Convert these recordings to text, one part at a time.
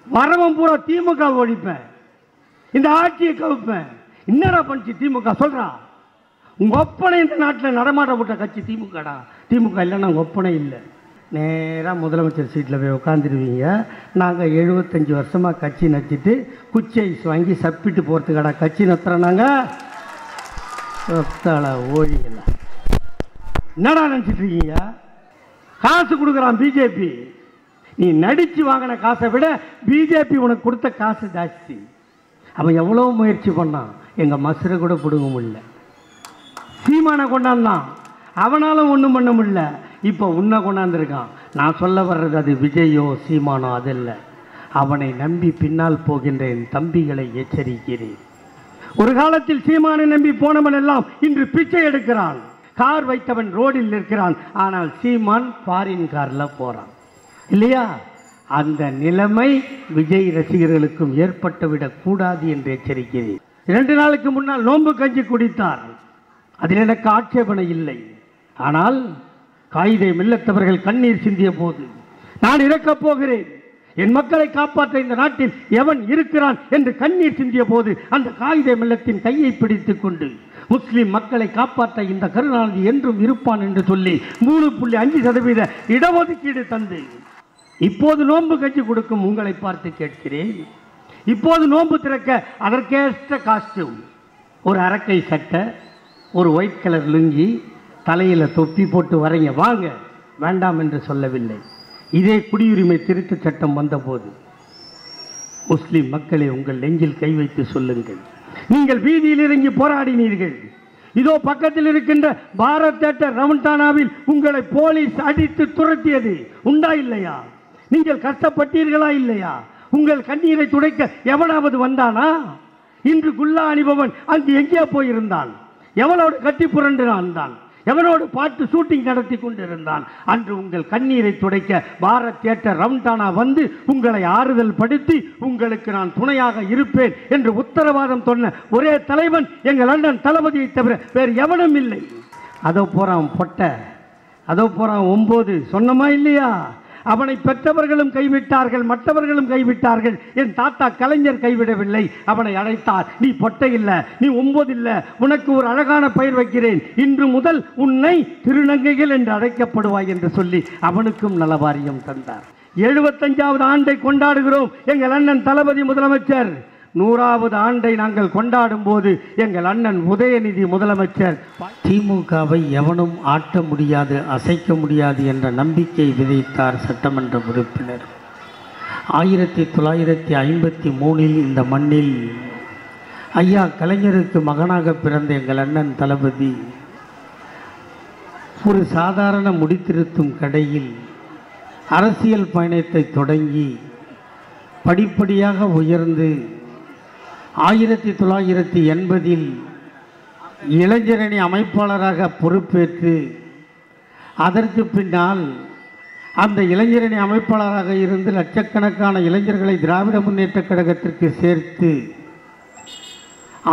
வரவன் பூரா திமுக ஒழிப்பேன், இந்த ஆட்சியை கவுப்பேன். என்னடா பண்ணிச்சு திமுக சொல்றா? உங்க ஒப்பனை இந்த நாட்டில் நடமாட விட்ட கட்சி திமுகடா. திமுக இல்லைன்னா உங்க ஒப்பனை இல்லை. நேராக முதலமைச்சர் சீட்டில் போய் உட்காந்துருவீங்க. நாங்கள் 75 வருஷமாக கட்சி நச்சிட்டு குச்சி ஐஸ் வாங்கி சப்பிட்டு போகிறதுக்கடா கட்சி நத்துறோம். நாங்கள் ஓடிங்களா? என்னடா நினச்சிட்டு இருக்கீங்க? காசு கொடுக்குறான் பிஜேபி. நீ நடித்து வாங்கின காசை விட பிஜேபி உனக்கு கொடுத்த காசு ஜாஸ்தி. அவன் எவ்வளோ முயற்சி பண்ணான், எங்கள் மசுரை கூட பிடுங்க முடியல. சீமானை கொண்டாந்தான், அவனாலும் ஒன்றும் பண்ண முடியல. இப்போ உன்னை கொண்டாந்துருக்கான். நான் சொல்ல வர்றது அது விஜயோ சீமானோ அதில்லை. அவனை நம்பி பின்னால் போகின்ற என் தம்பிகளை எச்சரிக்கிறேன். ஒரு காலத்தில் சீமானை நம்பி போனவன் எல்லாம் இன்று பிச்சை எடுக்கிறான். கார் வைத்தவன் ரோடில் நிற்கிறான். ஆனால் சீமான் ஃபாரின் காரில் போகிறான் இல்லையா? அந்த நிலைமை விஜய் ரசிகர்களுக்கும் ஏற்பட்டுவிடக் கூடாது என்று எச்சரிக்கிறேன். 2 நாளுக்கு முன்னால் நோன்பு கஞ்சி குடித்தார். அதில் எனக்கு ஆட்சேபனை இல்லை. ஆனால் காயிதே மில்லத்தவர்கள் கண்ணீர் சிந்திய போது நான் இறக்கப் போகிறேன், என் மக்களை காப்பாற்ற இந்த நாட்டில் எவன் இருக்கிறான் என்று கண்ணீர் சிந்திய போது அந்த காயிதே மில்லத்தின் கையை பிடித்துக் கொண்டு முஸ்லிம் மக்களை காப்பாற்ற இந்த கருணாநிதி என்றும் இருப்பான் என்று சொல்லி 3.5% இடஒதுக்கீடு தந்து இப்போது நோன்பு கஞ்சி கொடுக்கும் உங்களை பார்த்து கேட்கிறேன். இப்போது நோன்பு திறக்க அதற்கேற்ற காஸ்டியூம், ஒரு அரக்கை சட்டை, ஒரு ஒயிட் கலர் லுங்கி, தலையில் தொப்பி போட்டு வரீங்க, வாங்க, வேண்டாம் என்று சொல்லவில்லை. இதே குடியுரிமை திருத்த சட்டம் வந்தபோது முஸ்லிம் மக்களை உங்கள் நெஞ்சில் கை வைத்து சொல்லுங்கள், நீங்கள் வீதியில் இறங்கி போராடினீர்கள். இதோ பக்கத்தில் இருக்கின்ற பாரத் தியேட்டர் ரவுண்டானாவில் உங்களை போலீஸ் அடித்து துரத்தியது உண்டா இல்லையா? நீங்கள் கஷ்டப்பட்டீர்களா இல்லையா? உங்கள் கண்ணீரை துடைக்க எவனாவது வந்தானா? இன்று குல்லா அணிபவன் அங்கு எங்கே போயிருந்தான்? எவனோடு கட்டி புரண்டான்? எவனோடு பாட்டு ஷூட்டிங் நடத்தி கொண்டிருந்தான்? அன்று உங்கள் கண்ணீரை துடைக்க பாரத் தியேட்டர் ரவுண்டானா வந்து உங்களை ஆறுதல் படுத்தி உங்களுக்கு நான் துணையாக இருப்பேன் என்று உத்தரவாதம் சொன்ன ஒரே தலைவன் எங்கள் அண்ணன் தளபதியை தவிர வேறு எவனும் இல்லை. அதோ போறான் பொட்டை, அதோ போறான் 9, சொன்னமா இல்லையா? அவனை பெற்றவர்களும் கைவிட்டார்கள், மற்றவர்களும் கைவிட்டார்கள். என் தாத்தா கலைஞர் கைவிடவில்லை, அவனை அழைத்தார். நீ பொட்டை இல்லை, நீ 9 இல்லை, உனக்கு ஒரு அழகான பெயர் வைக்கிறேன், இன்று முதல் உன்னை திருநங்கைகள் என்று அழைக்கப்படுவாய் என்று சொல்லி அவனுக்கும் நலவாரியம் தந்தார். 75வது ஆண்டை கொண்டாடுகிறோம். எங்கள் அண்ணன் தளபதி முதலமைச்சர் 100வது ஆண்டை நாங்கள் கொண்டாடும் போது எங்கள் அண்ணன் உதயநிதி முதலமைச்சர் திமுகவை எவனும் ஆட்ட முடியாது, அசைக்க முடியாது என்ற நம்பிக்கை விதைத்தார். சட்டமன்ற உறுப்பினர் 1953 இந்த மண்ணில் ஐயா கலைஞருக்கு மகனாக பிறந்த எங்கள் அண்ணன் தளபதி ஒரு சாதாரண முடித்திருத்தும் கடையில் அரசியல் பயணத்தை தொடங்கி படிப்படியாக உயர்ந்து 1980 இளைஞரணி அமைப்பாளராக பொறுப்பேற்று அதற்கு பின்னால் அந்த இளைஞரணி அமைப்பாளராக இருந்து லட்சக்கணக்கான இளைஞர்களை திராவிட முன்னேற்றக் கழகத்திற்கு சேர்த்து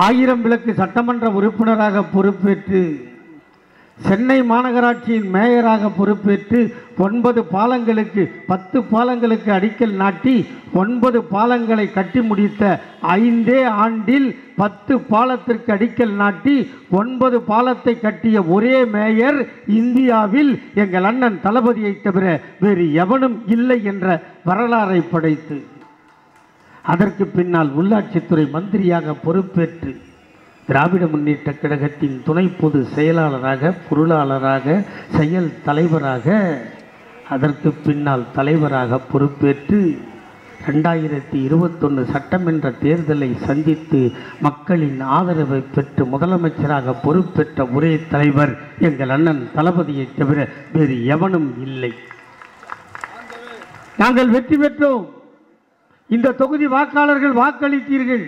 1000 விளக்கு சட்டமன்ற உறுப்பினராக பொறுப்பேற்று சென்னை மாநகராட்சியின் மேயராக பொறுப்பேற்று 9 பாலங்களுக்கு 10 பாலங்களுக்கு அடிக்கல் நாட்டி 9 பாலங்களை கட்டி முடித்த 5 ஆண்டில் 10 பாலத்திற்கு அடிக்கல் நாட்டி 9 பாலத்தை கட்டிய ஒரே மேயர் இந்தியாவில் எங்கள் அண்ணன் தளபதியை தவிர வேறு எவனும் இல்லை என்ற வரலாறை படைத்து அதற்கு பின்னால் உள்ளாட்சித்துறை மந்திரியாக பொறுப்பேற்று திராவிட முன்னேற்ற கழகத்தின் துணை பொது செயலாளராக, பொருளாளராக, செயல் தலைவராக, அதற்கு பின்னால் தலைவராக பொறுப்பேற்று 2021 சட்டமன்ற தேர்தலை சந்தித்து மக்களின் ஆதரவை பெற்று முதலமைச்சராக பொறுப்பேற்ற ஒரே தலைவர் எங்கள் அண்ணன் தளபதியை தவிர வேறு எவனும் இல்லை. நாங்கள் வெற்றி பெற்றோம். இந்த தொகுதி வாக்காளர்கள் வாக்களித்தீர்கள்.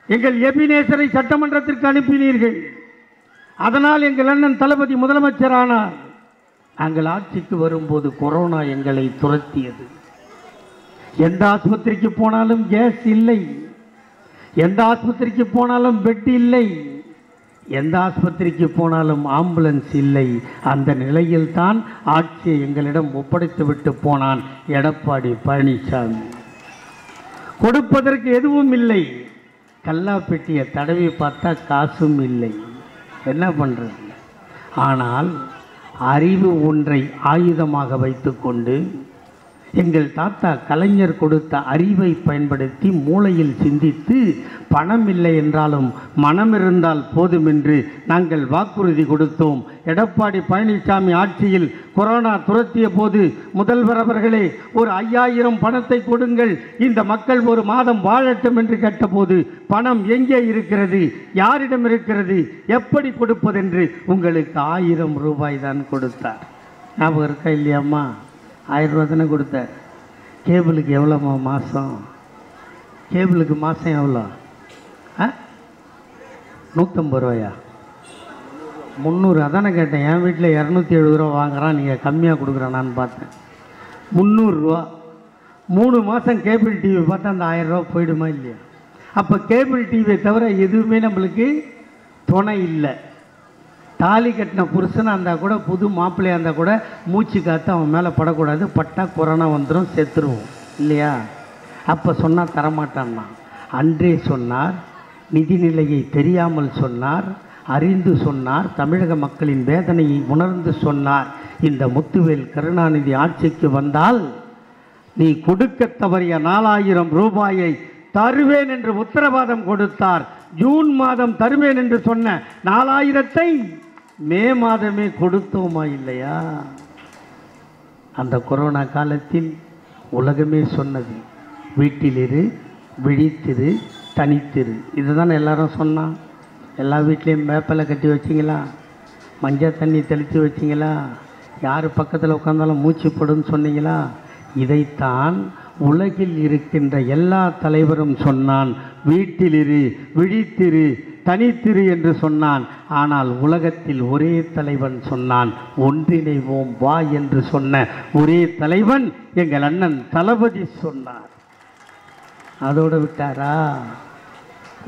எங்கள் எபினேசரை சட்டமன்றத்திற்கு அனுப்பினீர்கள். அதனால் எங்கள் அண்ணன் தளபதி முதலமைச்சரானார். நாங்கள் ஆட்சிக்கு வரும்போது கொரோனா எங்களை துரத்தியது. எந்த ஆஸ்பத்திரிக்கு போனாலும் கேஸ் இல்லை, எந்த ஆஸ்பத்திரிக்கு போனாலும் பெட் இல்லை, எந்த ஆஸ்பத்திரிக்கு போனாலும் ஆம்புலன்ஸ் இல்லை. அந்த நிலையில் தான் ஆட்சியை எங்களிடம் ஒப்படைத்துவிட்டு போனான் எடப்பாடி பழனிசாமி. கொடுப்பதற்கு எதுவும் இல்லை. கல்லாப்பெட்டியை தடவி பார்த்தா காசும் இல்லை. என்ன பண்ணுறது? ஆனால் அறிவு ஒன்றை ஆயுதமாக வைத்துக்கொண்டு எங்கள் தாத்தா கலைஞர் கொடுத்த அறிவை பயன்படுத்தி மூளையில் சிந்தித்து பணம் இல்லை என்றாலும் மனம் இருந்தால் போதும் என்று நாங்கள் வாக்குறுதி கொடுத்தோம். எடப்பாடி பழனிசாமி ஆட்சியில் கொரோனா துரத்திய போது முதல்வர் அவர்களே ஒரு 5000 பணத்தை கொடுங்கள், இந்த மக்கள் ஒரு மாதம் வாழட்டும் என்று கேட்டபோது பணம் எங்கே இருக்கிறது, யாரிடம் இருக்கிறது, எப்படி கொடுப்பதென்று உங்களுக்கு 1000 ரூபாய் தான் கொடுத்தார். ஞாபகம் இருக்கா இல்லையாம்மா? 1000 ரூபா தானே கொடுத்தார். கேபிளுக்கு எவ்வளோம்மா மாதம்? கேபிளுக்கு மாதம் எவ்வளோ? 150 ரூபாயா? 300. அதானே கேட்டேன். என் வீட்டில் 270 ரூபா வாங்குகிறான், நீங்கள் கம்மியாக கொடுக்குறானான்னு பார்த்தேன். 300 ரூபா. 3 மாதம் கேபிள் டிவி பார்த்தா அந்த 1000 ரூபா போயிடுமா இல்லையா? அப்போ கேபிள் டிவியை தவிர எதுவுமே நம்மளுக்கு துணை இல்லை. தாலி கட்டின புருஷனாக இருந்தால் கூட, புது மாப்பிள்ளையாக இருந்தால் கூட மூச்சு காற்று அவன் மேலே படக்கூடாது, பட்டா கொரோனா வந்துடும், செத்துருவோம் இல்லையா? அப்போ சொன்னால் தரமாட்டான்னா. அன்றே சொன்னார், நிதிநிலையை தெரியாமல் சொன்னார், அறிந்து சொன்னார், தமிழக மக்களின் வேதனையை உணர்ந்து சொன்னார். இந்த முத்துவேல் கருணாநிதி ஆட்சிக்கு வந்தால் நீ கொடுக்க தவறிய 4000 ரூபாயை தருவேன் என்று உத்தரவாதம் கொடுத்தார். ஜூன் மாதம் தருவேன் என்று சொன்ன 4000-ஐ மே மாதமே கொடுத்தோமா இல்லையா? அந்த கொரோனா காலத்தில் உலகமே சொன்னது, வீட்டிலிரு, விழித்திரு, தனித்திரு. இதுதான் எல்லாரும் சொன்னான். எல்லா வீட்லேயும் வேப்பலை கட்டி வச்சிங்களா? மஞ்சள் தண்ணி தெளித்து வச்சிங்களா? யார் பக்கத்தில் உட்காந்தாலும் மூச்சு போடுன்னு சொன்னீங்களா? இதைத்தான் உலகில் இருக்கின்ற எல்லா தலைவரும் சொன்னான். வீட்டிலிரு, விழித்திரு, தனித்திரு என்று சொன்னான். ஆனால் உலகத்தில் ஒரே தலைவன் சொன்னான், ஒன்றிணைவோம் வா என்று சொன்ன ஒரே தலைவன் எங்கள் அண்ணன் தளபதி சொன்னார். அதோடு விட்டாரா?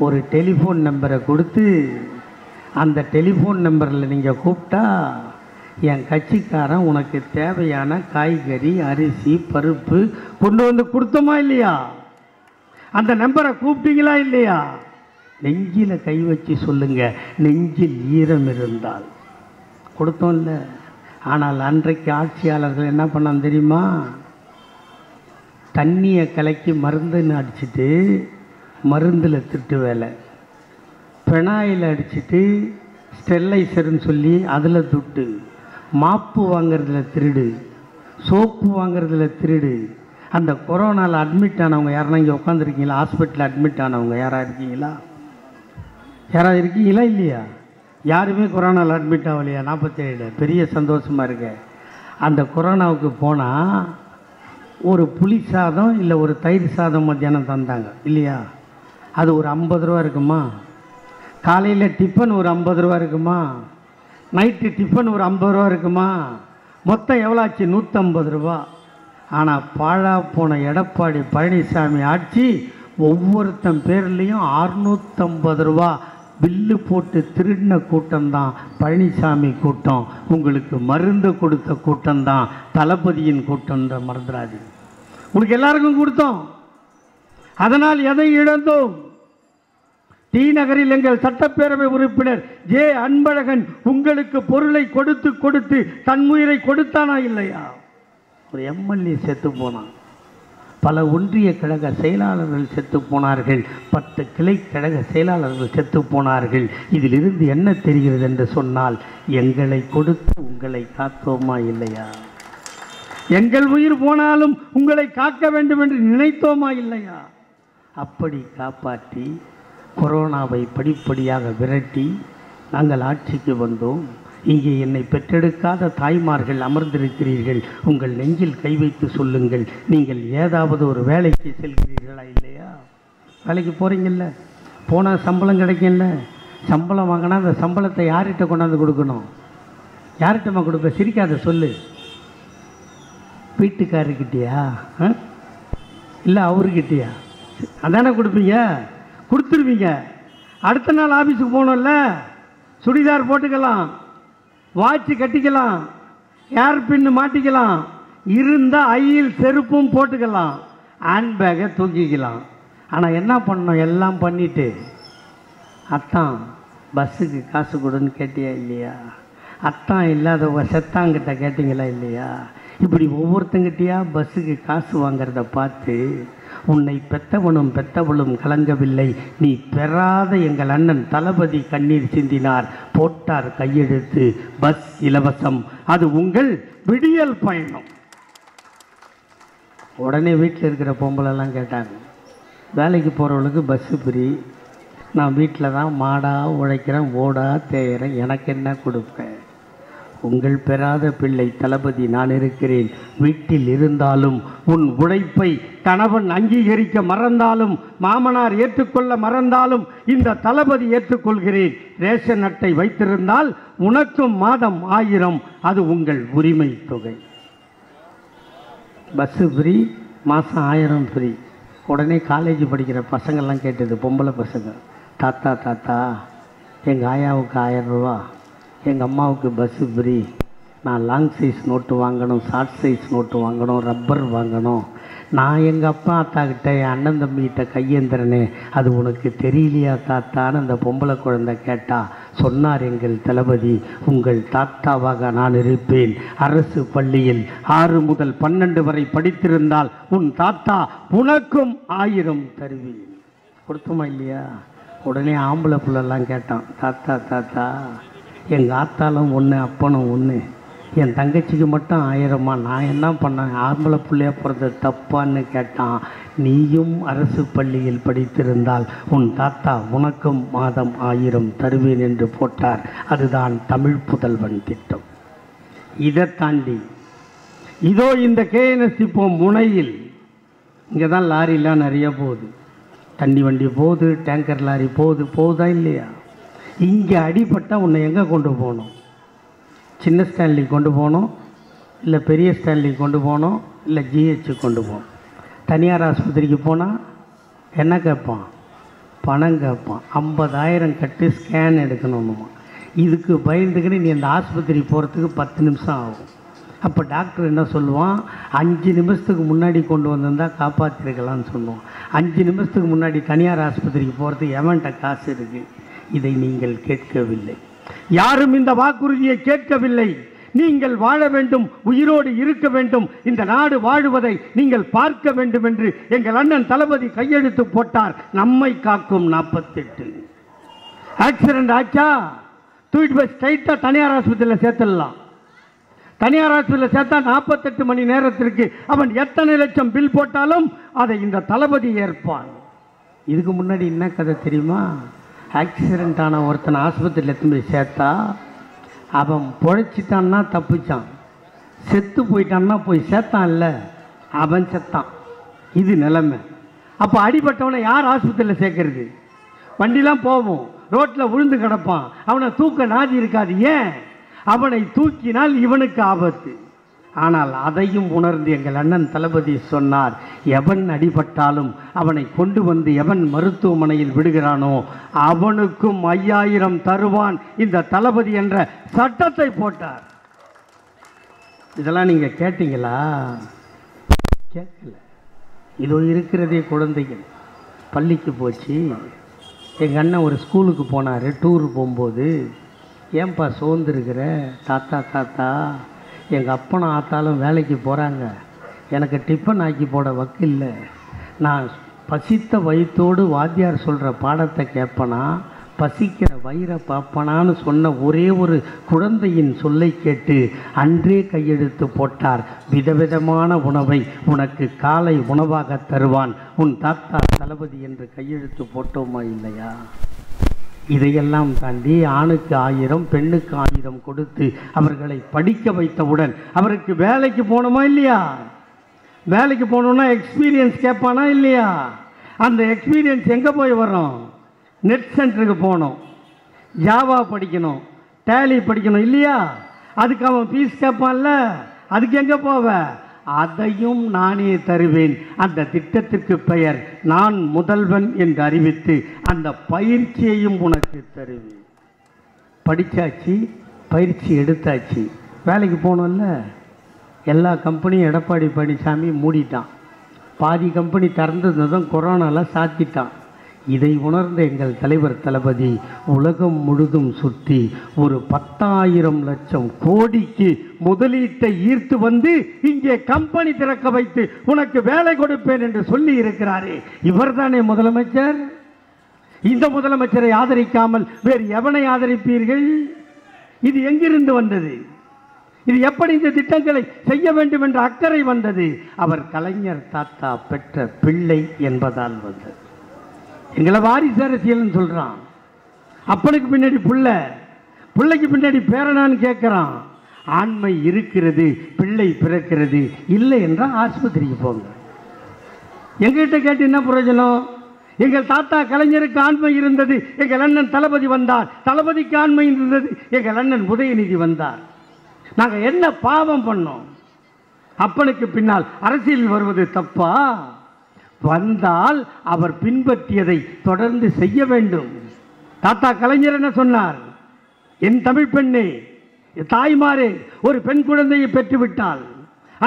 ஒரு டெலிஃபோன் நம்பரை கொடுத்து அந்த டெலிஃபோன் நம்பரில் நீங்கள் கூப்பிட்டா என் கட்சிக்காரன் உனக்கு தேவையான காய்கறி, அரிசி, பருப்பு கொண்டு வந்து கொடுத்தோமா இல்லையா? அந்த நம்பரை கூப்பிட்டீங்களா இல்லையா? நெஞ்சில் கை வச்சு சொல்லுங்க, நெஞ்சில் ஈரம் இருந்தால் கொடுத்தோம் இல்லை. ஆனால் அன்றைக்கு ஆட்சியாளர்கள் என்ன பண்ணான்னு தெரியுமா? தண்ணியை கலக்கி மருந்துன்னு அடிச்சுட்டு மருந்தில் திட்டு வேலை, பெனாயில் அடிச்சுட்டு ஸ்டெர்லைசர்னு சொல்லி அதில் துட்டு, மாப்பு வாங்கிறதுல திருடு, சோப்பு வாங்கிறதுல திருடு. அந்த கொரோனாவில் அட்மிட் ஆனவங்க யாருன்னா இங்கே உட்காந்துருக்கீங்களா? ஹாஸ்பிட்டலில் அட்மிட் ஆனவங்க யாராக இருக்கீங்களா? யாராவது இருக்கீங்களா இல்லையா? யாருமே கொரோனாவில் அட்மிட் ஆகலையா? 47. பெரிய சந்தோஷமாக இருக்கு. அந்த கொரோனாவுக்கு போனால் ஒரு புளி சாதம் இல்லை ஒரு தயிர் சாதம் மத்தியானம் தந்தாங்க இல்லையா? அது ஒரு 50 ரூபா இருக்குமா? காலையில் டிஃபன் ஒரு 50 ரூபா இருக்குமா? நைட்டு டிஃபன் ஒரு 50 ரூபா இருக்குமா? மொத்தம் எவ்வளோ ஆச்சு? 150 ரூபா. ஆனால் பாழா போன எடப்பாடி பழனிசாமி ஆட்சி ஒவ்வொருத்தன் பேர்லேயும் 650 ரூபா பில்லு போட்டு திருடின கூட்டம்தான் பழனிசாமி கூட்டம். உங்களுக்கு மருந்து கொடுத்த கூட்டம்தான் தளபதியின் கூட்டம் தான், மறந்துடாது. உங்களுக்கு எல்லாருக்கும் கொடுத்தோம். அதனால் எதை இழந்தோம்? டி நகரில் எங்கள் சட்டப்பேரவை உறுப்பினர் ஜே அன்பழகன் உங்களுக்கு பொருளை கொடுத்து கொடுத்து தன்னுயிரை கொடுத்தானா இல்லையா? ஒரு எம்எல்ஏ செத்து போனான், பல ஒன்றிய கழக செயலாளர்கள் செத்து போனார்கள், 10 கிளை கழக செயலாளர்கள் செத்து போனார்கள். இதிலிருந்து என்ன தெரிகிறது என்று சொன்னால், எங்களை கொடுத்து உங்களை காத்தோமா இல்லையா? எங்கள் உயிர் போனாலும் உங்களை காக்க வேண்டும் என்று நினைத்தோமா இல்லையா? அப்படி காப்பாற்றி கொரோனாவை படிப்படியாக விரட்டி நாங்கள் ஆட்சிக்கு வந்தோம். இங்கே என்னை பெற்றெடுக்காத தாய்மார்கள் அமர்ந்திருக்கிறீர்கள். உங்கள் நெஞ்சில் கை வைத்து சொல்லுங்கள், நீங்கள் ஏதாவது ஒரு வேலைக்கு செல்கிறீர்களா இல்லையா? வேலைக்கு போகிறீங்கல்ல, போனால் சம்பளம் கிடைக்கும்ல. சம்பளம் வாங்கினா அந்த சம்பளத்தை யார்கிட்ட கொண்டாந்து கொடுக்கணும்? யார்கிட்டமா கொடுப்ப? சிரிக்காத சொல்லு. வீட்டுக்காரர்கிட்டயா இல்லை அவர்கிட்டயா? அதானே கொடுப்பீங்க, கொடுத்துருவீங்க. அடுத்த நாள் ஆஃபீஸுக்கு போகணும்ல, சுடிதார் போட்டுக்கலாம், வாட்சி கட்டிக்கலாம், ஏர் பின்னு மாட்டிக்கலாம், இருந்தால் ஐயில் செருப்பும் போட்டுக்கலாம், ஹேண்ட்பேக்கை தூக்கிக்கலாம். ஆனால் என்ன பண்ணோம், எல்லாம் பண்ணிட்டு அத்தான் பஸ்ஸுக்கு காசு கொடுன்னு கேட்டியா இல்லையா? அத்தான் இல்லாதவங்க செத்தாங்கிட்ட கேட்டிங்களா இல்லையா? இப்படி ஒவ்வொருத்தங்கிட்டையா பஸ்ஸுக்கு காசு வாங்கிறத பார்த்து உன்னை பெத்தவனும் பெத்தவளும் கலங்கவில்லை, நீ பெறாத எங்கள் அண்ணன் தளபதி கண்ணீர் சிந்தினார், போட்டார் கையெழுத்து, பஸ் இலவசம், அது உங்கள் விடியல் பயணம். உடனே வீட்டில் இருக்கிற பொம்பளைலாம் கேட்டாங்க, வேலைக்கு போகிறவளுக்கு பஸ்ஸு ஃப்ரீ, நான் வீட்டில் தான் மாடாக உழைக்கிறேன், ஓடாக தேயிறேன், எனக்கு என்ன கொடுப்பேன்? உங்கள் பெறாத பிள்ளை தளபதி நான் இருக்கிறேன். வீட்டில் இருந்தாலும் உன் உழைப்பை கணவன் அங்கீகரிக்க மறந்தாலும், மாமனார் ஏற்றுக்கொள்ள மறந்தாலும் இந்த தளபதி ஏற்றுக்கொள்கிறேன். ரேஷன் அட்டை வைத்திருந்தால் உனக்கும் மாதம் 1000, அது உங்கள் உரிமை தொகை. பஸ்ஸு ஃப்ரீ, மாதம் 1000 ஃப்ரீ. உடனே காலேஜ் படிக்கிற பசங்கள்லாம் கேட்டது, பொம்பளை பசங்க, தாத்தா தாத்தா எங்கள் ஆயாவுக்கு 1000 ரூபா, எங்கள் அம்மாவுக்கு பஸ்ஸு ஃப்ரீ, நான் லாங் சைஸ் நோட்டு வாங்கணும், ஷார்ட் சைஸ் நோட்டு வாங்கணும், ரப்பர் வாங்கணும், நான் எங்கள் அப்பா அத்தாக்கிட்ட என் அண்ணன் தம்பிக்கிட்ட கையேந்திரனே, அது உனக்கு தெரியலையா தாத்தான்னு அந்த பொம்பளை குழந்தை கேட்டா, சொன்னார் எங்கள் தளபதி, உங்கள் தாத்தாவாக நான் இருப்பேன். அரசு பள்ளியில் 6 முதல் 12 வரை படித்திருந்தால் உன் தாத்தா உனக்கும் 1000 தருவேன். கொடுத்தோமா இல்லையா? உடனே ஆம்பளை பிள்ளைலாம் கேட்டான், தாத்தா தாத்தா எங்கள் ஆத்தாலும் ஒன்று அப்பனும் ஒன்று, என் தங்கச்சிக்கு மட்டும் 1000மா, நான் என்ன பண்ணேன், ஆம்பளை பிள்ளையா பிறந்த தப்பான்னு கேட்டான். நீயும் அரசு பள்ளியில் படித்திருந்தால் உன் தாத்தா உனக்கும் மாதம் 1000 தருவேன் என்று போட்டார். அதுதான் தமிழ் புதல்வன் திட்டம். இதை தாண்டி இதோ இந்த கேஎன்எஸ் இப்போ முனையில் இங்கே தான் லாரிலாம் நிறைய போகுது, தண்ணி வண்டி போகுது, டேங்கர் லாரி போகுதா இல்லையா? இங்கே அடிபட்டால் உன்னை எங்கே கொண்டு போகணும்? சின்ன ஸ்டான்லிக்கு கொண்டு போகணும், இல்லை பெரிய ஸ்டான்லிக்கு கொண்டு போகணும், இல்லை ஜிஹெச்சு கொண்டு போகணும். தனியார் ஆஸ்பத்திரிக்கு போனால் என்ன கேட்பான்? பணம் கேட்பான். 50,000 கட்டி ஸ்கேன் எடுக்கணும்னுமா. இதுக்கு பயந்துக்கிட்டு நீ அந்த ஆஸ்பத்திரி போகிறதுக்கு 10 நிமிஷம் ஆகும். அப்போ டாக்டர் என்ன சொல்லுவான், 5 நிமிஷத்துக்கு முன்னாடி கொண்டு வந்திருந்தால் காப்பாற்றிருக்கலாம்னு சொல்லுவான். 5 நிமிஷத்துக்கு முன்னாடி தனியார் ஆஸ்பத்திரிக்கு போகிறதுக்கு எவன்கிட்ட காசு இருக்குது? இதை நீங்கள் கேட்கவில்லை, யாரும் இந்த வாக்குறுதியை கேட்கவில்லை. நீங்கள் வாழ வேண்டும், உயிரோடு இருக்க வேண்டும், இந்த நாடு வாழுவதை நீங்கள் பார்க்க வேண்டும் என்று எங்கள் அண்ணன் தளபதி கையெழுத்து போட்டார். நம்மை காக்கும் 48. ஆக்சிடென்ட் ஆச்சா, தூக்கிட்டு போய் ஸ்ட்ரைட்டாக தனியார் ஆஸ்பத்திரியில் சேர்த்துடலாம். தனியார் ஆஸ்பத்திரியில் சேர்த்தா 48 மணி நேரத்திற்கு அவன் எத்தனை லட்சம் பில் போட்டாலும் அதை இந்த தளபதி ஏற்பான். இதுக்கு முன்னாடி என்ன கதை தெரியுமா? ஆக்சிடென்ட் ஆன ஒருத்தனை ஆஸ்பத்திரியில் எடுத்து போய் சேர்த்தா அவன் பொழைச்சிட்டான்னா தப்பிச்சான், செத்து போயிட்டான்னா போய் சேர்த்தான் இல்லை, அவன் செத்தான். இது நிலைமை. அப்போ அடிபட்டவனை யார் ஆஸ்பத்திரியில் சேர்க்கறது? வண்டிலாம் போவோம், ரோட்டில் விழுந்து கிடப்பான், அவனை தூக்க நாதி இருக்காது. ஏன்? அவனை தூக்கினால் இவனுக்கு ஆபத்து. ஆனால் அதையும் உணர்ந்து எங்கள் அண்ணன் தளபதி சொன்னார், எவன் அடிபட்டாலும் அவனை கொண்டு வந்து எவன் மருத்துவமனையில் விடுகிறானோ அவனுக்கும் 5000 தருவான் இந்த தளபதி என்ற சட்டத்தை போட்டார். இதெல்லாம் நீங்கள் கேட்டீங்களா? கேட்கல. இதோ இருக்கிறதே குழந்தைகள். பள்ளிக்கு போச்சு, எங்கள் அண்ணன் ஒரு ஸ்கூலுக்கு போனார். டூர் போகும்போது, ஏன்பா சோர்ந்துருக்கிற? தாத்தா தாத்தா எங்கள் அப்பனும் ஆத்தாலும் வேலைக்கு போகிறாங்க, எனக்கு டிஃபன் ஆக்கி போட வக்கில்லை, நான் பசித்த வயிற்றோடு வாத்தியார் சொல்கிற பாடத்தை கேட்பனா, பசிக்கிற வயிறை பார்ப்பனான்னு சொன்ன ஒரே ஒரு குழந்தையின் சொல்லை கேட்டு அன்றே கையெழுத்து போட்டார். விதவிதமான உணவை உனக்கு காலை உணவாக தருவான் உன் தாத்தா தளபதி என்று கையெழுத்து போட்டோமா இல்லையா? இதையெல்லாம் தாண்டி ஆணுக்கு 1000 பெண்ணுக்கு 1000 கொடுத்து அவர்களை படிக்க வைத்தவுடன் அவருக்கு வேலைக்கு போகணுமா இல்லையா? வேலைக்கு போகணுன்னா எக்ஸ்பீரியன்ஸ் கேட்பானா இல்லையா? அந்த எக்ஸ்பீரியன்ஸ் எங்கே போய் வரும்? நெட் சென்டருக்கு போகணும், ஜாவா படிக்கணும், டேலி படிக்கணும் இல்லையா? அதுக்கு அவன் ஃபீஸ் கேட்பான்ல, அதுக்கு எங்கே போவ? அதையும் நானே தருவேன். அந்த திட்டத்திற்கு பெயர் நான் முதல்வன் என்று அறிவித்து அந்த பயிற்சியையும் உனக்கு தருவேன். படித்தாச்சு, பயிற்சி எடுத்தாச்சு, வேலைக்கு போகணும்ல. எல்லா கம்பெனியும் எடப்பாடி பழனிசாமி மூடிட்டான். பாதி கம்பெனி திறந்ததும் கொரோனாவில் சாத்திட்டான். இதை உணர்ந்த எங்கள் தலைவர் தளபதி உலகம் முழுதும் சுற்றி ஒரு 10,000 லட்சம் கோடிக்கு முதலீட்டை ஈர்த்து வந்து இங்கே கம்பெனி திறக்க வைத்து உனக்கு வேலை கொடுப்பேன் என்று சொல்லி இருக்கிறாரே, இவர்தானே முதலமைச்சர். இந்த முதலமைச்சரை ஆதரிக்காமல் வேறு எவனை ஆதரிப்பீர்கள்? இது எங்கிருந்து வந்தது? இது எப்படி இந்த திட்டங்களை செய்ய வேண்டும் என்ற அக்கறை வந்தது? அவர் கலைஞர் தாத்தா பெற்ற பிள்ளை என்பதால் வந்தது. எங்களை வாரிசு அரசியல்னு சொல்றான். அப்பனுக்கு பின்னாடி பிள்ளைக்கு பின்னாடி பேரனான்னு கேட்கிறான். ஆண்மை இருக்கிறது, பிள்ளை பிறக்கிறது. இல்லை என்றால் ஆஸ்பத்திரிக்கு போங்க. எங்ககிட்ட கேட்டு என்ன பிரயோஜனம்? எங்கள் தாத்தா கலைஞருக்கு ஆண்மை இருந்தது, எங்கள் அண்ணன் தளபதி வந்தார். தளபதிக்கு ஆண்மை இருந்தது, எங்கள் அண்ணன் உதயநிதி வந்தார். நாங்கள் என்ன பாவம் பண்ணோம்? அப்பனுக்கு பின்னால் அரசியல் வருவது தப்பா? வந்தால் அவர் பின்பற்றியதை தொடர்ந்து செய்ய வேண்டும். தாத்தா கலைஞர் என்ன சொன்னார்? என் தமிழ் பெண்ணே, தாய்மாரே, ஒரு பெண் குழந்தையை பெற்றுவிட்டால்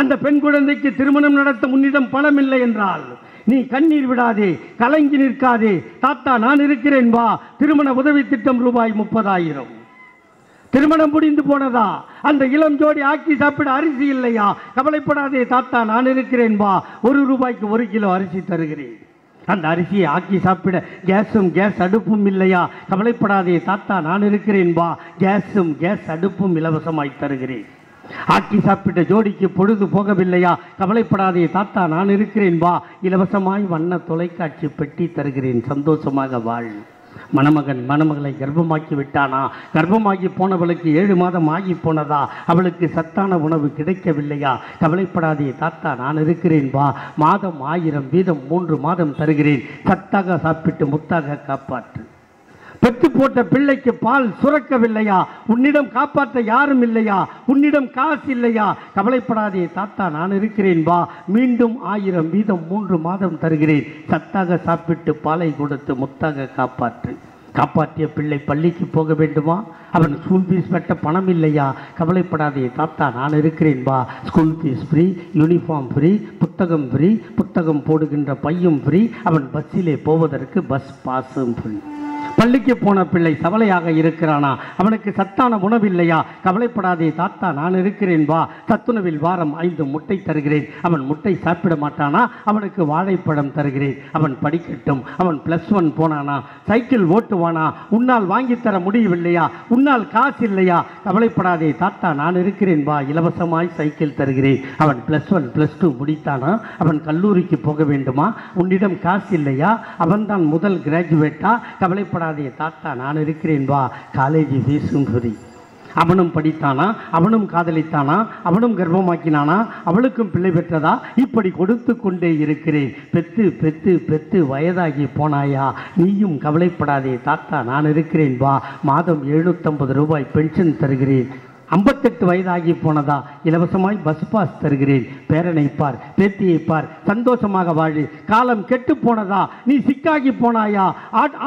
அந்த பெண் குழந்தைக்கு திருமணம் நடத்த உன்னிடம் பணம் இல்லை என்றால் நீ கண்ணீர் விடாதே, கலங்கி நிற்காதே, தாத்தா நான் இருக்கிறேன் வா, திருமண உதவி திட்டம் ரூபாய் 30,000. திருமணம் முடிந்து போனதா? அந்த இளம் ஜோடி ஆக்கி சாப்பிட அரிசி இல்லையா? கவலைப்படாதே தாத்தா நான் இருக்கிறேன் வா, 1 ரூபாய்க்கு 1 கிலோ அரிசி தருகிறேன். அந்த அரிசியை ஆக்கி சாப்பிட கேஸ் அடுப்பும் இல்லையா? கவலைப்படாதே தாத்தா நான் இருக்கிறேன் வா, கேஸ் அடுப்பும் இலவசமாய் தருகிறேன். ஆக்கி சாப்பிட்ட ஜோடிக்கு பொழுது போகவில்லையா? கவலைப்படாதே தாத்தா நான் இருக்கிறேன் வா, இலவசமாய் வண்ண தொலைக்காட்சி பெட்டி தருகிறேன், சந்தோஷமாக வாழ். மணமகன் மணமகளை கர்ப்பமாக்கி விட்டானா? கர்ப்பமாகி போனவளுக்கு 7 மாதம் ஆகி போனதா? அவளுக்கு சத்தான உணவு கிடைக்கவில்லையா? கவலைப்படாதே தாத்தா நான் இருக்கிறேன் வா, மாதம் 1000 வீதம் 3 மாதம் தருகிறேன், சத்தாக சாப்பிட்டு முத்தாக காப்பாற்று. பெற்று போட்ட பிள்ளைக்கு பால் சுரக்கவில்லையா? உன்னிடம் காப்பாற்ற யாரும் இல்லையா? உன்னிடம் காசு இல்லையா? கவலைப்படாதே தாத்தா நான் இருக்கிறேன் வா, மீண்டும் 1000 வீதம் 3 மாதம் தருகிறேன், சத்தாக சாப்பிட்டு பாலை கொடுத்து முத்தாக காப்பாற்று. காப்பாற்றிய பிள்ளை பள்ளிக்கு போக வேண்டுமா? அவன் ஸ்கூல் ஃபீஸ் கட்ட பணம் இல்லையா? கவலைப்படாதே தாத்தா நான் இருக்கிறேன் வா, school fees free, uniform free, புத்தகம் ஃப்ரீ, புத்தகம் போடுகின்ற பையும் ஃப்ரீ, அவன் பஸ்ஸிலே போவதற்கு பஸ் பாஸும் ஃப்ரீ. பள்ளிக்கு போன பிள்ளை சவலையாக இருக்கிறானா? அவனுக்கு சத்தான உணவில்லையா? கவலைப்படாதே தாத்தா நான் இருக்கிறேன் வா, சத்துணவில் வாரம் 5 முட்டை தருகிறேன். அவன் முட்டை சாப்பிட மாட்டானா? அவனுக்கு வாழைப்பழம் தருகிறேன். அவன் படிக்கட்டும். அவன் +1 போனானா? சைக்கிள் ஓட்டுவானா? உன்னால் வாங்கித்தர முடியவில்லையா? உன்னால் காசு இல்லையா? கவலைப்படாதே தாத்தா நான் இருக்கிறேன் வா, இலவசமாய் சைக்கிள் தருகிறேன். அவன் +1 +2 முடித்தானா? அவன் கல்லூரிக்கு போக வேண்டுமா? உன்னிடம் காசு இல்லையா? அவன்தான் முதல் கிராஜுவேட்டா? கவலைப்படாதே தாத்தா நான் இருக்கிறேன் வா, காலேஜ் ஃபீஸும் ஃப்ரீ. அவனும் படித்தானா? அவனும் காதலித்தானா? அவனும் கர்ப்பமாக்கினானா? அவளுக்கும் பிள்ளை பெற்றதா? இப்படி கொடுத்து கொண்டே இருக்கிறேன். பெத்து பெத்து பெத்து வயதாகி போனாயா? நீயும் கவலைப்படாதே தாத்தா நான் இருக்கிறேன் வா, மாதம் 750 ரூபாய் பென்ஷன் தருகிறேன். 58 வயதாகி போனதா? இலவசமாய் பஸ் பாஸ் தருகிறேன். பேரனை பார், பேத்தியை பார், சந்தோஷமாக வாழு. காலம் கெட்டு போனதா? நீ சிக்காகி போனாயா?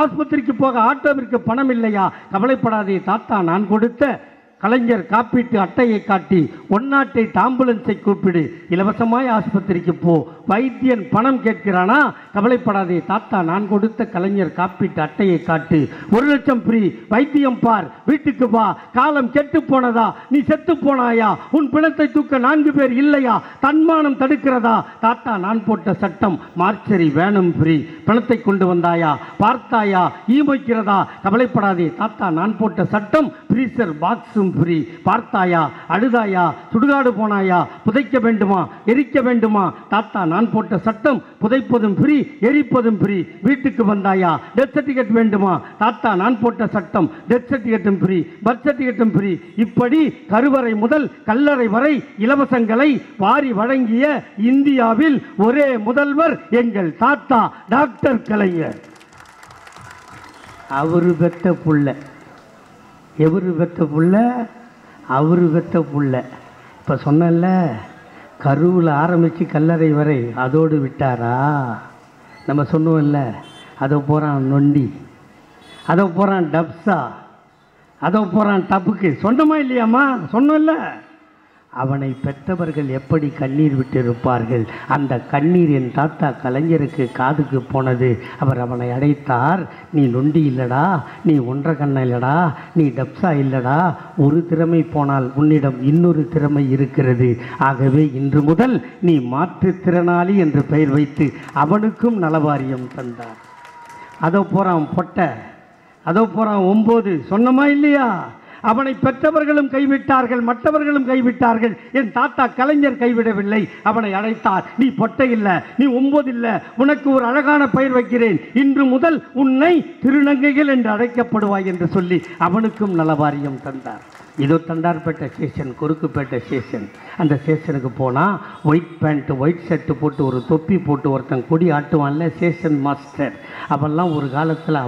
ஆஸ்பத்திரிக்கு போக ஆட்டோவிற்கு பணம் இல்லையா? கவலைப்படாதே தாத்தா நான் கொடுத்த கலைஞர் காப்பீட்டு அட்டையை காட்டி 108 ஆம்புலன்ஸை கூப்பிடு, இலவசமாய் ஆஸ்பத்திரிக்கு போ. வைத்தியன் பணம் கேட்கிறானா? கவலைப்படாதே தாத்தா நான் கொடுத்த கலைஞர் காப்பீட்டு அட்டையை காட்டு, 1 லட்சம் ஃப்ரீ. வைத்தியம் பார், வீட்டுக்கு வா. காலம் கெட்டு போனதா? நீ செத்து போனாயா? உன் பிணத்தை தூக்க 4 பேர் இல்லையா? தன்மானம் தடுக்கிறதா? தாத்தா நான் போட்ட சட்டம் மார்ச்சரி வேணும் ஃப்ரீ. பணத்தை கொண்டு வந்தாயா? பார்த்தாயா? ஈமைக்கிறதா? கவலைப்படாதே தாத்தா நான் போட்ட சட்டம் ஃப்ரீசர் பாக்ஸும் ஃப்ரீ. பார்த்தாயா? அழுதாயா? சுடுகாடு போனாயா? புதைக்க வேண்டுமா? எரிக்க வேண்டுமா? தாத்தா நான் போட்ட சட்டம் புதைப்பதும் ஃப்ரீ, எரிப்பதும் ஃப்ரீ. வீட்டுக்கு வந்தாயா? டெத் சர்டிஃபிகேட் வேண்டுமா? தாத்தா நான் போட்ட சட்டம் டெத் சர்டிஃபிகேட்டும் ஃப்ரீ, பர்த் சர்டிஃபிகேட்டும் ஃப்ரீ. இப்படி கருவறை முதல் கல்லறை வரை இலவசங்களை வாரி வழங்கிய இந்தியாவில் ஒரே முதல்வர் எங்கள் தாத்தா டாக்டர் கலைஞர். அவரு பெத்த புள்ள, எவரு பெத்த புள்ள? அவரு பெத்த புள்ள. இப்போ சொன்னல, கருவில் ஆரம்பித்து கல்லறை வரை அதோடு விட்டாரா? நம்ம சொன்னோம்ல, அதை போகிறான் நொண்டி, அதை போகிறான் டப்ஸா, அதை போகிறான் டப்புக்கு. சொன்னமா இல்லையாம்மா? சொன்னோம்ல. அவனை பெற்றவர்கள் எப்படி கண்ணீர் விட்டிருப்பார்கள். அந்த கண்ணீர் என் தாத்தா கலைஞருக்கு காதுக்கு போனது. அவர் அவனை அழைத்தார். நீ நொண்டி இல்லடா, நீ ஒன்றரை கண்ண இல்லடா, நீ டப்ஸா இல்லடா, ஒரு திறமை போனால் உன்னிடம் இன்னொரு திறமை இருக்கிறது. ஆகவே இன்று முதல் நீ மாற்றுத்திறனாளி என்று பெயர் வைத்து அவனுக்கும் நலவாரியம் தந்தார். அதோ போகிறான் பொட்டை, அதோ போகிறான் 9. சொன்னமா இல்லையா? அவனை பெற்றவர்களும் கைவிட்டார்கள், மற்றவர்களும் கைவிட்டார்கள். என் தாத்தா கலைஞர் கைவிடவில்லை. அவனை அழைத்தார். நீ பொட்டை இல்லை, நீ 9 இல்லை, உனக்கு ஒரு அழகான பெயர் வைக்கிறேன். இன்று முதல் உன்னை திருநங்கைகள் என்று அழைக்கப்படுவாய் என்று சொல்லி அவனுக்கும் நலவாரியம் தந்தார். இதோ தண்டார்பேட்டை ஸ்டேஷன், குறுக்குப்பேட்டை ஸ்டேஷன். அந்த ஸ்டேஷனுக்கு போனால் ஒயிட் பேண்ட்டு ஒயிட் ஷர்ட்டு போட்டு ஒரு தொப்பி போட்டு ஒருத்தன் கொடி ஆட்டுவான்ல, ஸ்டேஷன் மாஸ்டர். அவெல்லாம் ஒரு காலத்தில்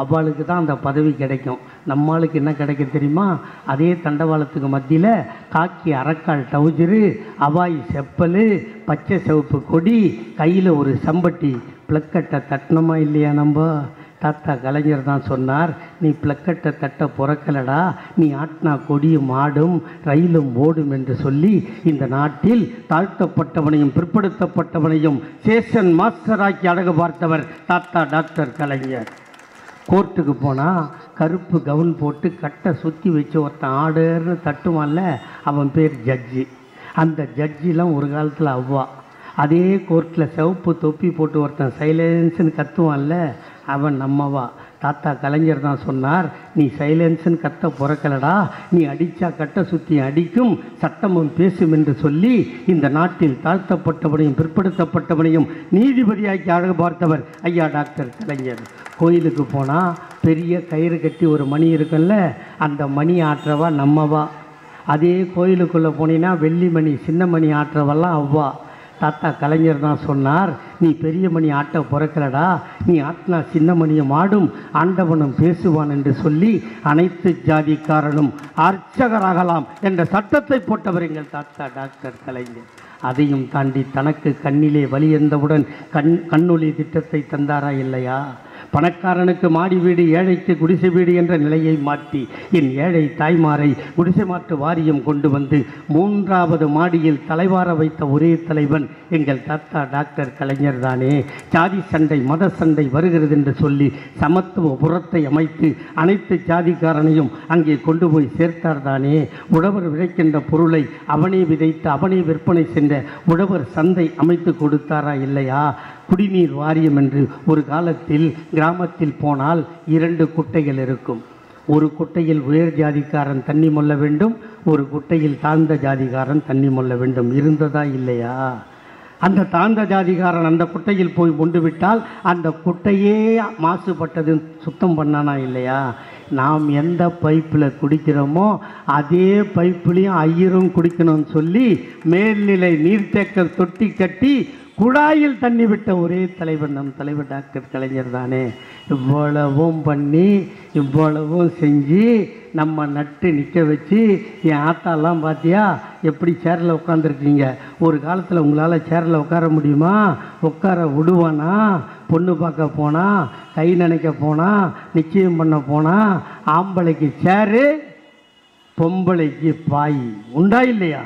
அவ்வாளுக்கு தான் அந்த பதவி கிடைக்கும். நம்மளுக்கு என்ன கிடைக்கும் தெரியுமா? அதே தண்டவாளத்துக்கு மத்தியில் காக்கி அரக்கால் டவுஜரு, அவாய் செப்பல், பச்சை சிவப்பு கொடி, கையில் ஒரு சம்பட்டி. பிளக்கட்டை தட்டணுமா இல்லையா? நம்ம தாத்தா கலைஞர் தான் சொன்னார், நீ பிளக்கட்டை தட்ட பிறக்கலடா, நீ ஆட்டினா கொடியும் ஆடும் ரயிலும் ஓடும் என்று சொல்லி இந்த நாட்டில் தாழ்த்தப்பட்டவனையும் பிற்படுத்தப்பட்டவனையும் ஸ்டேஷன் மாஸ்டராக்கி அழகு பார்த்தவர் தாத்தா டாக்டர் கலைஞர். கோர்ட்டுக்கு போனால் கருப்பு கவுன் போட்டு கட்டை சுற்றி வச்சு ஒருத்தன் ஆடுன்னு தட்டுவான்ல, அவன் பேர் ஜட்ஜி. அந்த ஜட்ஜிலாம் ஒரு காலத்தில் அதே கோர்ட்டில் சிவப்பு தொப்பி போட்டு ஒருத்தன் சைலன்ஸுன்னு கத்துவான்ல, அவன் நம்மவா. தாத்தா கலைஞர் தான் சொன்னார், நீ சைலன்ஸுன்னு கத்த பிறக்கலடா, நீ அடித்தா கட்ட சுற்றி அடிக்கும், சட்டமும் பேசும் என்று சொல்லி இந்த நாட்டில் தாழ்த்தப்பட்டவனையும் பிற்படுத்தப்பட்டவனையும் நீதிபதியாக்கி அழகு பார்த்தவர் ஐயா டாக்டர் கலைஞர். கோயிலுக்கு போனால் பெரிய கயிறு கட்டி ஒரு மணி இருக்குல்ல, அந்த மணி ஆற்றவா நம்மவா. அதே கோயிலுக்குள்ளே போனீங்கன்னா வெள்ளி மணி சின்ன மணி ஆற்றவெல்லாம் அவ்வா. தாத்தா கலைஞர் தான் சொன்னார், நீ பெரிய மணி ஆட்ட பிறக்கலடா, நீ ஆட்டினா சின்ன மணியும் ஆடும் ஆண்டவனும் பேசுவான் என்று சொல்லி அனைத்து ஜாதிக்காரனும் அர்ச்சகராகலாம் என்ற சட்டத்தை போட்டவர் எங்கள் தாத்தா டாக்டர் கலைஞர். அதையும் தாண்டி தனக்கு கண்ணிலே வலி எந்தவுடன் கண்ணொளி திட்டத்தை தந்தாரா இல்லையா? பணக்காரனுக்கு மாடி வீடு, ஏழைக்கு குடிசை வீடு என்ற நிலையை மாற்றி என் ஏழை தாய்மாரை குடிசை மாற்று வாரியம் கொண்டு வந்து 3வது மாடியில் தலைவார வைத்த ஒரே தலைவன் எங்கள் தாத்தா டாக்டர் கலைஞர் தானே. ஜாதி சண்டை மத சண்டை வருகிறது என்று சொல்லி சமத்துவ புறத்தை அமைத்து அனைத்து ஜாதிக்காரனையும் அங்கே கொண்டு போய் சேர்த்தார் தானே. உழவர் விளைக்கின்ற பொருளை அவனே விதைத்து அவனே விற்பனை சென்ற உழவர் சந்தை அமைத்து கொடுத்தாரா இல்லையா? குடிநீர் வாரியம் என்று ஒரு காலத்தில் கிராமத்தில் போனால் 2 குட்டைகள் இருக்கும். ஒரு குட்டையில் உயர் ஜாதிக்காரன் தண்ணி மொள்ள வேண்டும், ஒரு குட்டையில் தாழ்ந்த ஜாதிக்காரன் தண்ணி மொள்ள வேண்டும். இருந்ததா இல்லையா? அந்த தாழ்ந்த ஜாதிகாரன் அந்த குட்டையில் போய் கொண்டு விட்டால் அந்த குட்டையே மாசுபட்டது சுத்தம் பண்ணானா இல்லையா? நாம் எந்த பைப்பில் குடிக்கிறோமோ அதே பைப்புலேயும் ஐயரும் குடிக்கணும்னு சொல்லி மேல்நிலை நீர்த்தேக்க தொட்டி கட்டி குழாயில் தண்ணி விட்ட ஒரே தலைவர் நம் தலைவர் டாக்டர் கலைஞர் தானே. இவ்வளவும் பண்ணி இவ்வளவும் செஞ்சு நம்ம நட்டு நிற்க வச்சு என் ஆத்தாலாம் பார்த்தியா எப்படி சேரில் உட்காந்துருக்கீங்க. ஒரு காலத்தில் உங்களால் சேரில் உட்கார முடியுமா? உட்கார விடுவானா? பொண்ணு பார்க்க போனால், கை நினைக்க போனால், நிச்சயம் பண்ண போனால் ஆம்பளைக்கு சேரு, பொம்பளைக்கு பாய் உண்டா இல்லையா?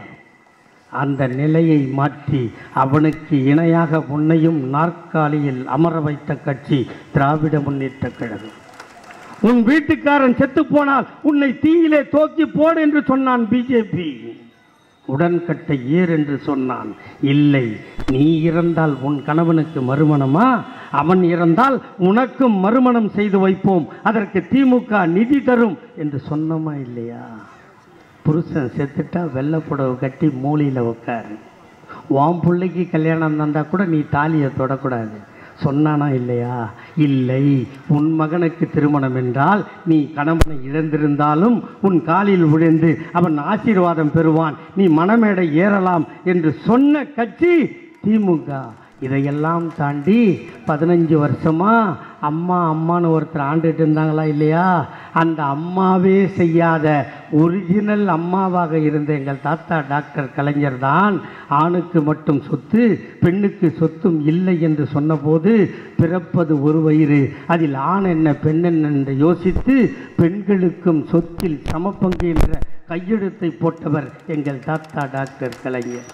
அந்த நிலையை மாற்றி அவனுக்கு இணையாக உன்னையும் நாற்காலியில் அமர வைத்த கட்சி திராவிட முன்னேற்ற கழகம். உன் வீட்டுக்காரன் செத்து போனால் உன்னை தீயிலே தூக்கி போடு என்று சொன்னான் பிஜேபி. உடன்கட்டை ஏர் என்று சொன்னான். இல்லை, நீ இறந்தால் உன் கணவனுக்கு மறுமணமா? அவன் இறந்தால் உனக்கும் மறுமணம் செய்து வைப்போம், அதற்கு திமுக நிதி தரும் என்று சொன்னமா இல்லையா? புருஷன் செத்துட்டா வெள்ளை புடவை கட்டி மூலையில் உட்காரு. உன் பிள்ளைக்கு கல்யாணம் தந்தால் கூட நீ தாலியை தொடக்கூடாது சொன்னானா இல்லையா? இல்லை, உன் மகனுக்கு திருமணம் என்றால் நீ கணவனை இழந்திருந்தாலும் உன் காலில் விழுந்து அவன் ஆசீர்வாதம் பெறுவான், நீ மணமேடை ஏறலாம் என்று சொன்ன கட்சி திமுக. இதையெல்லாம் தாண்டி 15 வருஷமா அம்மா அம்மானு ஒருத்தர் ஆண்டுட்டு இருந்தாங்களா இல்லையா? அந்த அம்மாவே செய்யாத ஒரிஜினல் அம்மாவாக இருந்த எங்கள் தாத்தா டாக்டர் கலைஞர் தான் ஆணுக்கு மட்டும் சொத்து பெண்ணுக்கு சொத்தும் இல்லை என்று சொன்னபோது பிறப்பது ஒரு வயிறு, அதில் ஆண் என்ன பெண் என்ன என்று யோசித்து பெண்களுக்கும் சொத்தில் சமப்பங்கு என்ற கையெழுத்தை போட்டவர் எங்கள் தாத்தா டாக்டர் கலைஞர்.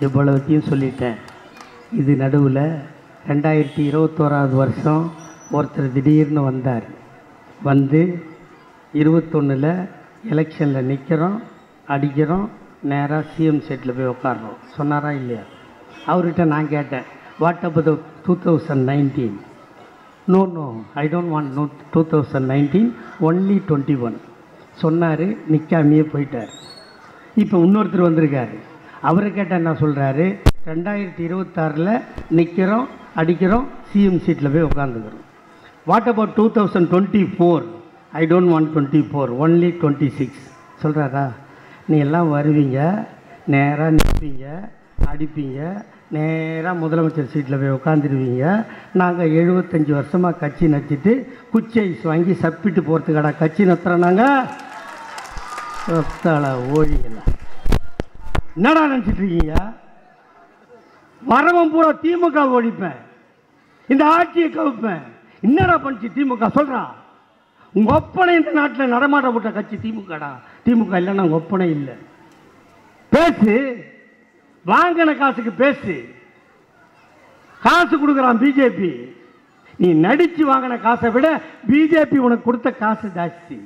இவ்வளவுத்தையும் சொல்லிட்டேன். இது நடுவில் 2021 வருஷம் ஒருத்தர் திடீர்னு வந்தார். வந்து 21 எலெக்ஷனில் நிற்கிறோம், அடிக்கிறோம், நேராக சிஎம் சீட்டில் போய் உட்காடுறோம். சொன்னாரா இல்லையா? அவர்கிட்ட நான் கேட்டேன், what about 2019? No I don't want 2019, only 21 சொன்னார். நிற்காமையே போயிட்டார். இப்போ இன்னொருத்தர் வந்திருக்காரு. அவரை கேட்டால் என்ன சொல்கிறாரு? 2026 நிற்கிறோம், அடிக்கிறோம், சிஎம் சீட்டில் போய் உட்காந்துக்கிறோம். What about 2024? I don't want 24, only 26 சொல்கிறாரா? நீ எல்லாம் வருவீங்க, நேராக நிற்பீங்க, அடிப்பீங்க, நேராக முதலமைச்சர் சீட்டில் போய் உட்காந்துருவீங்க. நாங்கள் 75 வருஷமாக கட்சி நச்சிட்டு குச்சி ஐஸ் வாங்கி சப்பிட்டு போகிறதுக்கடா கட்சி நத்துறோம். நாங்கள் ஓடிங்களா? என்னடா நினச்சிட்டு இருக்கீங்க? வரவன் பூரா திமுக ஒழிப்பேன், இந்த ஆட்சியை கவுப்பேன். என்னடா பண்ணிச்சு திமுக? சொல்கிறா. உங்கள் ஒப்பனை இந்த நாட்டில் நடமாட விட்ட கட்சி திமுகடா. திமுக இல்லைன்னா உங்கள் ஒப்பனை இல்லை. பேசு, வாங்கின காசுக்கு பேசு. காசு கொடுக்குறான் பிஜேபி. நீ நடிச்சு வாங்கின காசை விட பிஜேபி உனக்கு கொடுத்த காசு ஜாஸ்தி.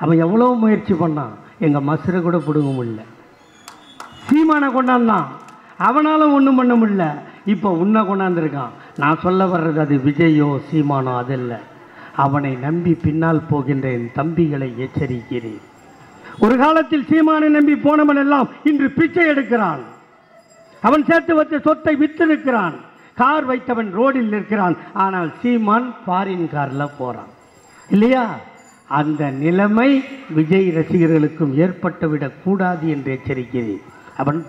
அவன் எவ்வளோ முயற்சி பண்ணான், எங்கள் மசுரை கூட பிடுங்க முடியல. சீமானை கொண்டாந்தான், அவனாலும் ஒன்றும் பண்ண முடியல. இப்போ உன்னை கொண்டாந்துருக்கான். நான் சொல்ல வர்றது அது விஜயோ சீமானோ அதில்லை. அவனை நம்பி பின்னால் போகின்ற என் தம்பிகளை எச்சரிக்கிறேன். ஒரு காலத்தில் சீமானை நம்பி போனவன் எல்லாம் இன்று பிச்சை எடுக்கிறான். அவன் சேர்த்து வச்ச சொத்தை விற்றிருக்கிறான். கார் வைத்தவன் ரோடில் இருக்கிறான். ஆனால் சீமான் ஃபாரின் காரில் போகிறான் இல்லையா? அந்த நிலைமை விஜய் ரசிகர்களுக்கும் ஏற்பட்டுவிடக் கூடாது என்று எச்சரிக்கிறேன். அவன்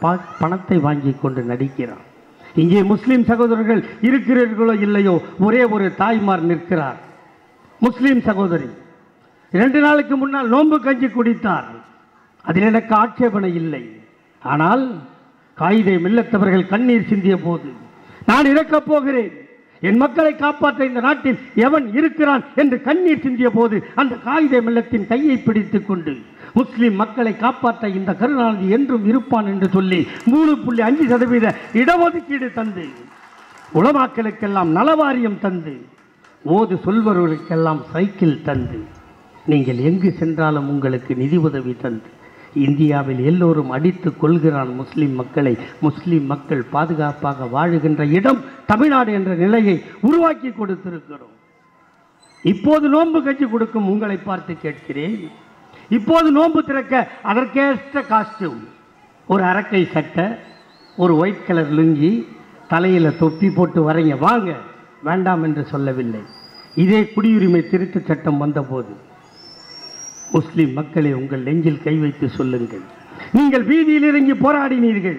பணத்தை வாங்கி கொண்டு நடிக்கிறான். இங்கே முஸ்லிம் சகோதரர்கள் இருக்கிறீர்களோ இல்லையோ, ஒரே ஒரு தாய்மார் நிற்கிறார். முஸ்லிம் சகோதரி 2 நாளுக்கு முன்னால் நோன்பு கஞ்சி குடித்தார். அதில் எனக்கு ஆட்சேபனை இல்லை. ஆனால் காயிதே மில்லத்தவர்கள் கண்ணீர் சிந்திய போது, நான் இறக்கப் போகிறேன், என் மக்களை காப்பாற்ற இந்த நாட்டில் எவன் இருக்கிறான் என்று கண்ணீர் சிந்திய போது, அந்த காயிதே மில்லத்தின் கையை பிடித்துக் கொண்டு முஸ்லிம் மக்களை காப்பாற்ற இந்த கருணாநிதி என்றும் இருப்பான் என்று சொல்லி 3.5% இடஒதுக்கீடு தந்து, உலமாக்களுக்கெல்லாம் நலவாரியம் தந்து, ஓது சொல்வர்களுக்கெல்லாம் சைக்கிள் தந்து, நீங்கள் எங்கு சென்றாலும் உங்களுக்கு நிதி உதவி தந்து, இந்தியாவில் எல்லோரும் அடித்து கொள்கிறான் முஸ்லிம் மக்களை. முஸ்லிம் மக்கள் பாதுகாப்பாக வாழுகின்ற இடம் தமிழ்நாடு என்ற நிலையை உருவாக்கி கொடுத்திருக்கிறோம். இப்போது நோன்பு கஞ்சி கொடுக்கும் உங்களை பார்த்து கேட்கிறேன். இப்போது நோன்பு திறக்க அதற்கேற்ற காஸ்டியூம், ஒரு அரக்கை சட்டை, ஒரு ஒயிட் கலர் லுங்கி, தலையில் தொப்பி போட்டு வரீங்க, வாங்க, வேண்டாம் என்று சொல்லவில்லை. இதே குடியுரிமை திருத்த சட்டம் வந்தபோது முஸ்லிம் மக்களை உங்கள் நெஞ்சில் கை வைத்து சொல்லுங்கள், நீங்கள் வீதியில் இறங்கி போராடினீர்கள்.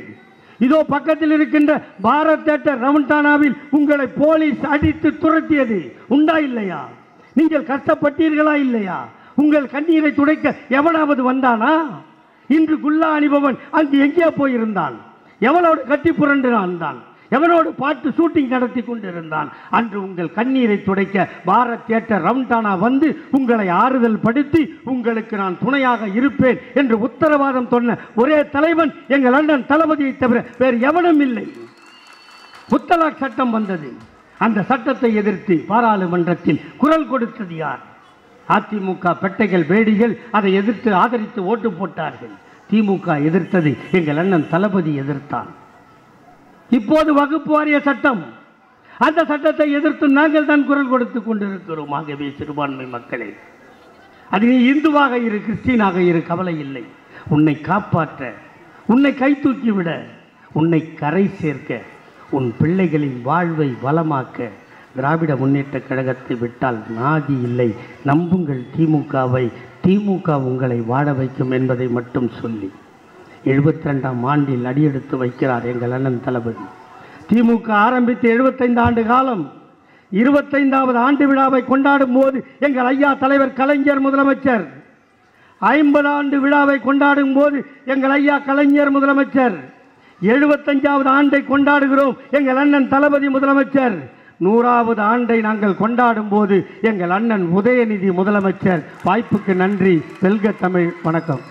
இதோ பக்கத்தில் இருக்கின்ற பாரத் தியேட்டர் ரவுண்டானாவில் உங்களை போலீஸ் அடித்து துரத்தியது உண்டா இல்லையா? நீங்கள் கஷ்டப்பட்டீர்களா இல்லையா? உங்கள் கண்ணீரை துடைக்க எவனாவது வந்தானா? இன்று குல்லா அணிபவன் அங்கு எங்கே போயிருந்தான்? எவனோடு கட்டி புரண்டான்? எவனோடு பாட்டு ஷூட்டிங் நடத்தி கொண்டிருந்தான்? அன்று உங்கள் கண்ணீரை துடைக்க பாரத் தியேட்டர் ரவுண்டானா வந்து உங்களை ஆறுதல் படுத்தி உங்களுக்கு நான் துணையாக இருப்பேன் என்று உத்தரவாதம் சொன்ன ஒரே தலைவன் எங்கள் அண்ணன் தளபதியை தவிர வேறு எவனும் இல்லை. முத்தலாக் சட்டம் வந்தது. அந்த சட்டத்தை எதிர்த்து பாராளுமன்றத்தில் குரல் கொடுத்தது யார்? அதிமுக பெட்டைகள், வேடிகள் அதை எதிர்த்து ஆதரித்து ஓட்டு போட்டார்கள். திமுக எதிர்த்தது, எங்கள் அண்ணன் தளபதி எதிர்த்தான். இப்போது வகுப்பு வாரிய சட்டம், அந்த சட்டத்தை எதிர்த்து நாங்கள் தான் குரல் கொடுத்து கொண்டிருக்கிறோம். ஆகவே சிறுபான்மை மக்களே, அது நீ இந்துவாக இரு, கிறிஸ்டினாக இரு, கவலை இல்லை. உன்னை காப்பாற்ற, உன்னை கை தூக்கிவிட, உன்னை கரை சேர்க்க, உன் பிள்ளைகளின் வாழ்வை வளமாக்க திராவிட முன்னேற்ற கழகத்தை விட்டால் நாதி இல்லை. நம்புங்கள் திமுகவை, திமுக உங்களை வாழ வைக்கும் என்பதை மட்டும் சொல்லி 72ஆம் ஆண்டில் அடியெடுத்து வைக்கிறார் எங்கள் அண்ணன் தளபதி. திமுக ஆரம்பித்து 75 ஆண்டு காலம், 25வது ஆண்டு விழாவை கொண்டாடும் போது எங்கள் ஐயா தலைவர் கலைஞர் முதலமைச்சர், 50 ஆண்டு விழாவை கொண்டாடும் போது எங்கள் ஐயா கலைஞர் முதலமைச்சர், 75வது ஆண்டை கொண்டாடுகிறோம் எங்கள் அண்ணன் தளபதி முதலமைச்சர், 100வது ஆண்டை நாங்கள் கொண்டாடும் போது எங்கள் அண்ணன் உதயநிதி முதலமைச்சர். வாய்ப்புக்கு நன்றி. வெல்க தமிழ். வணக்கம்.